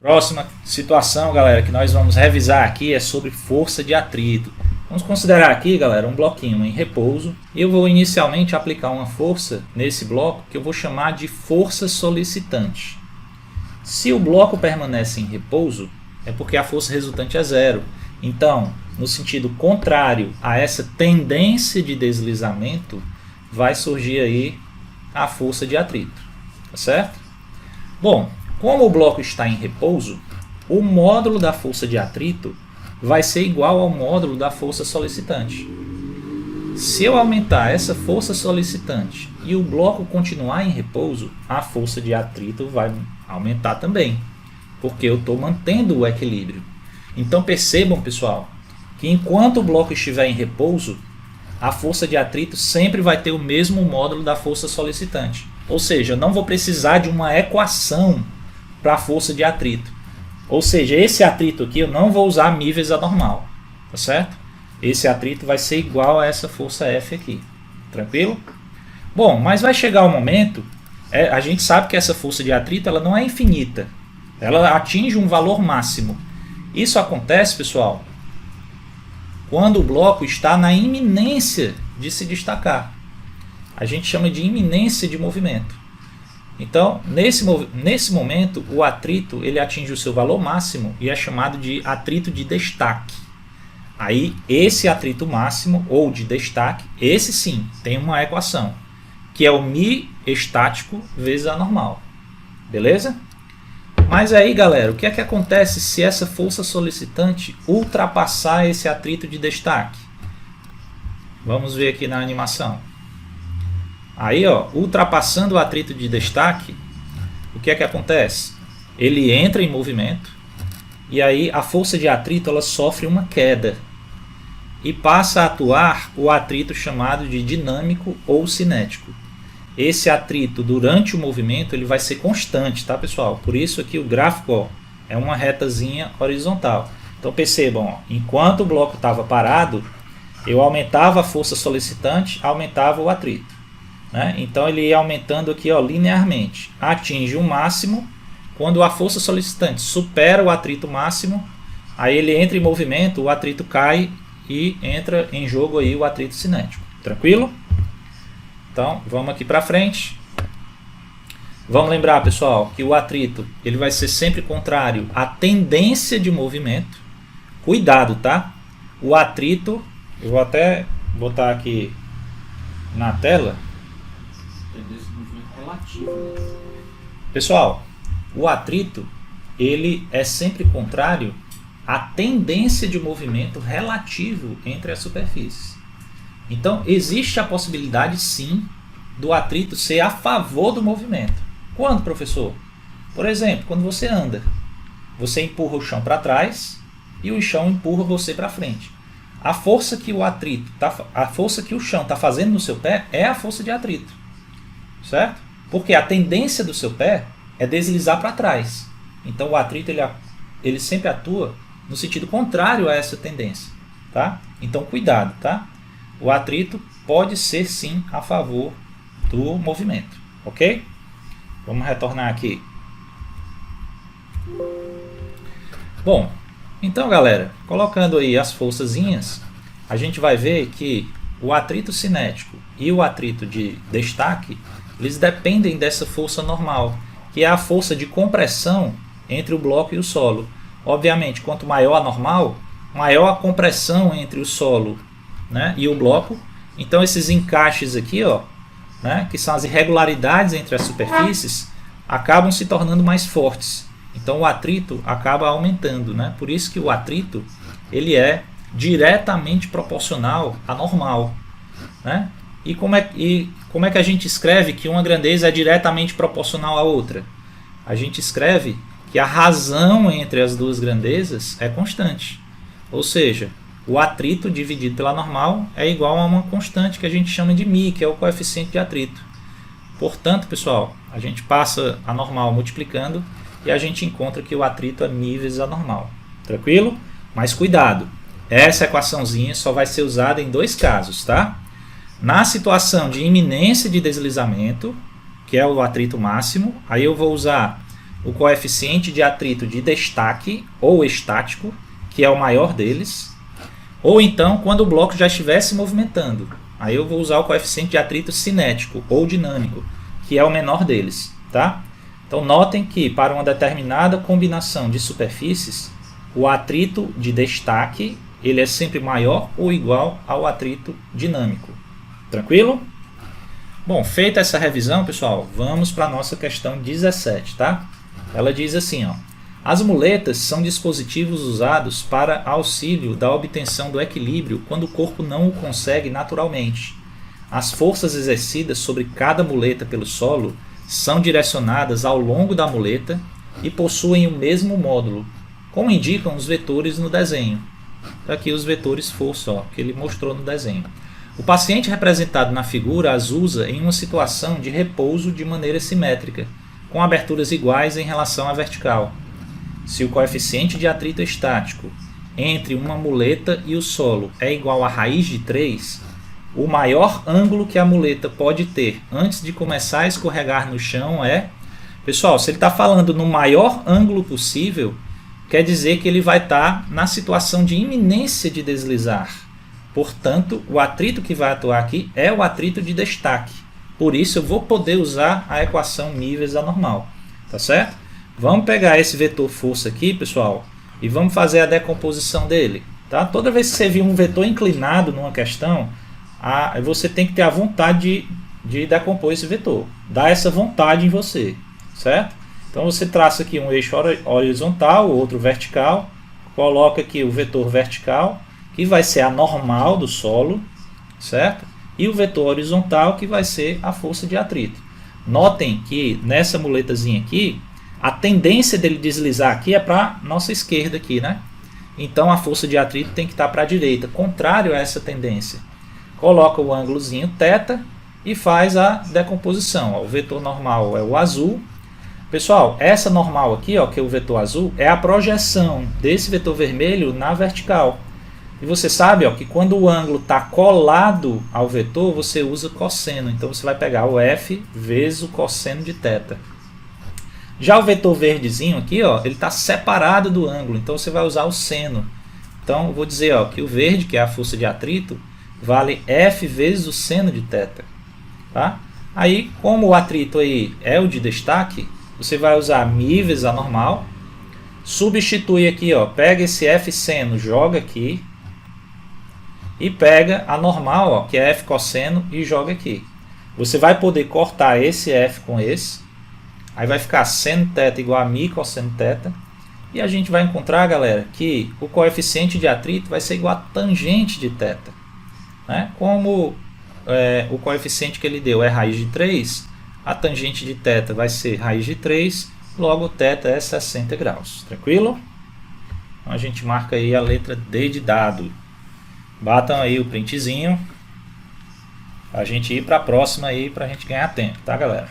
Próxima situação, galera, que nós vamos revisar aqui é sobre força de atrito. Vamos considerar aqui, galera, um bloquinho em repouso. Eu vou inicialmente aplicar uma força nesse bloco que eu vou chamar de força solicitante. Se o bloco permanece em repouso, é porque a força resultante é zero. Então, no sentido contrário a essa tendência de deslizamento, vai surgir aí a força de atrito, tá certo? Bom, como o bloco está em repouso, o módulo da força de atrito vai ser igual ao módulo da força solicitante. Se eu aumentar essa força solicitante e o bloco continuar em repouso, a força de atrito vai aumentar também, porque eu estou mantendo o equilíbrio. Então percebam, pessoal, que enquanto o bloco estiver em repouso, a força de atrito sempre vai ter o mesmo módulo da força solicitante. Ou seja, eu não vou precisar de uma equação para a força de atrito. Ou seja, esse atrito aqui eu não vou usar Mivers anormal, tá certo? Esse atrito vai ser igual a essa força F aqui, tranquilo? Bom, mas vai chegar o momento, a gente sabe que essa força de atrito ela não é infinita, ela atinge um valor máximo. Isso acontece, pessoal, quando o bloco está na iminência de se destacar. A gente chama de iminência de movimento. Então, nesse momento, o atrito ele atinge o seu valor máximo e é chamado de atrito de destaque. Aí, esse atrito máximo ou de destaque, esse sim, tem uma equação, que é o Mi estático vezes a normal. Beleza? Mas aí, galera, o que é que acontece se essa força solicitante ultrapassar esse atrito de destaque? Vamos ver aqui na animação. Aí, ó, ultrapassando o atrito de destaque, o que é que acontece? Ele entra em movimento e aí a força de atrito ela sofre uma queda e passa a atuar o atrito chamado de dinâmico ou cinético. Esse atrito durante o movimento ele vai ser constante, tá, pessoal? Por isso aqui o gráfico, ó, é uma retazinha horizontal. Então percebam, ó, enquanto o bloco estava parado, eu aumentava a força solicitante, aumentava o atrito. Então ele ia aumentando aqui, ó, linearmente, atinge o máximo. Quando a força solicitante supera o atrito máximo, aí ele entra em movimento, o atrito cai e entra em jogo aí o atrito cinético. Tranquilo? Então vamos aqui para frente. Vamos lembrar, pessoal, que o atrito ele vai ser sempre contrário à tendência de movimento. Cuidado, tá? O atrito, eu vou até botar aqui na tela. Pessoal, o atrito ele é sempre contrário à tendência de movimento relativo entre as superfícies. Então existe a possibilidade sim do atrito ser a favor do movimento. Quando, professor? Por exemplo, quando você anda, você empurra o chão para trás e o chão empurra você para frente. A força que o atrito a força que o chão está fazendo no seu pé é a força de atrito, certo? Porque a tendência do seu pé é deslizar para trás. Então o atrito ele sempre atua no sentido contrário a essa tendência, tá? Então cuidado, tá? O atrito pode ser sim a favor do movimento, ok? Vamos retornar aqui. Bom, então galera, colocando aí as forçazinhas, a gente vai ver que o atrito cinético e o atrito de destaque eles dependem dessa força normal, que é a força de compressão entre o bloco e o solo. Obviamente, quanto maior a normal, maior a compressão entre o solo, né, e o bloco. Então esses encaixes aqui, ó, né, que são as irregularidades entre as superfícies, acabam se tornando mais fortes. Então o atrito acaba aumentando, né? Por isso que o atrito ele é diretamente proporcional à normal, né? E como é que a gente escreve que uma grandeza é diretamente proporcional à outra? A gente escreve que a razão entre as duas grandezas é constante. Ou seja, o atrito dividido pela normal é igual a uma constante que a gente chama de μ, que é o coeficiente de atrito. Portanto, pessoal, a gente passa a normal multiplicando e a gente encontra que o atrito é μ vezes a normal. Tranquilo? Mas cuidado, essa equaçãozinha só vai ser usada em dois casos, tá? Na situação de iminência de deslizamento, que é o atrito máximo, aí eu vou usar o coeficiente de atrito de destaque ou estático, que é o maior deles, ou então quando o bloco já estiver se movimentando. Aí eu vou usar o coeficiente de atrito cinético ou dinâmico, que é o menor deles, tá? Então notem que para uma determinada combinação de superfícies, o atrito de destaque ele é sempre maior ou igual ao atrito dinâmico. Tranquilo? Bom, feita essa revisão, pessoal, vamos para a nossa questão 17, tá? Ela diz assim, ó: as muletas são dispositivos usados para auxílio da obtenção do equilíbrio quando o corpo não o consegue naturalmente. As forças exercidas sobre cada muleta pelo solo são direcionadas ao longo da muleta e possuem o mesmo módulo, como indicam os vetores no desenho. Tá aqui os vetores força, ó, que ele mostrou no desenho. O paciente representado na figura as usa em uma situação de repouso de maneira simétrica, com aberturas iguais em relação à vertical. Se o coeficiente de atrito estático entre uma muleta e o solo é igual a raiz de 3, o maior ângulo que a muleta pode ter antes de começar a escorregar no chão é... Pessoal, se ele está falando no maior ângulo possível, quer dizer que ele vai estar na situação de iminência de deslizar. Portanto, o atrito que vai atuar aqui é o atrito de destaque. Por isso, eu vou poder usar a equação Mivesa normal. Tá certo? Vamos pegar esse vetor força aqui, pessoal, e vamos fazer a decomposição dele. Tá? Toda vez que você vir um vetor inclinado numa questão, você tem que ter a vontade de decompor esse vetor. Dá essa vontade em você. Certo? Então, você traça aqui um eixo horizontal, outro vertical, coloca aqui o vetor vertical, que vai ser a normal do solo, certo? E o vetor horizontal, que vai ser a força de atrito. Notem que nessa muletazinha aqui, a tendência dele deslizar aqui é para nossa esquerda aqui, né? Então a força de atrito tem que estar para a direita, contrário a essa tendência. Coloca o ângulozinho θ e faz a decomposição. Ó, o vetor normal é o azul. Pessoal, essa normal aqui, ó, que é o vetor azul, é a projeção desse vetor vermelho na vertical. E você sabe, ó, que quando o ângulo está colado ao vetor, você usa cosseno. Então você vai pegar o F vezes o cosseno de θ. Já o vetor verdezinho aqui, ó, ele está separado do ângulo. Então você vai usar o seno. Então eu vou dizer, ó, que o verde, que é a força de atrito, vale F vezes o seno de θ. Tá? Aí, como o atrito aí é o de destaque, você vai usar Mivesa normal. Substitui aqui, ó, pega esse F seno, joga aqui. E pega a normal, ó, que é F cosseno, e joga aqui. Você vai poder cortar esse F com esse. Aí vai ficar seno θ igual a mi cosseno θ. E a gente vai encontrar, galera, que o coeficiente de atrito vai ser igual a tangente de θ. Né? Como o coeficiente que ele deu é raiz de 3, a tangente de θ vai ser raiz de 3, logo θ é 60 graus. Tranquilo? Então a gente marca aí a letra D de dado. Batam aí o printzinho, a gente ir para a próxima aí para a gente ganhar tempo, tá, galera?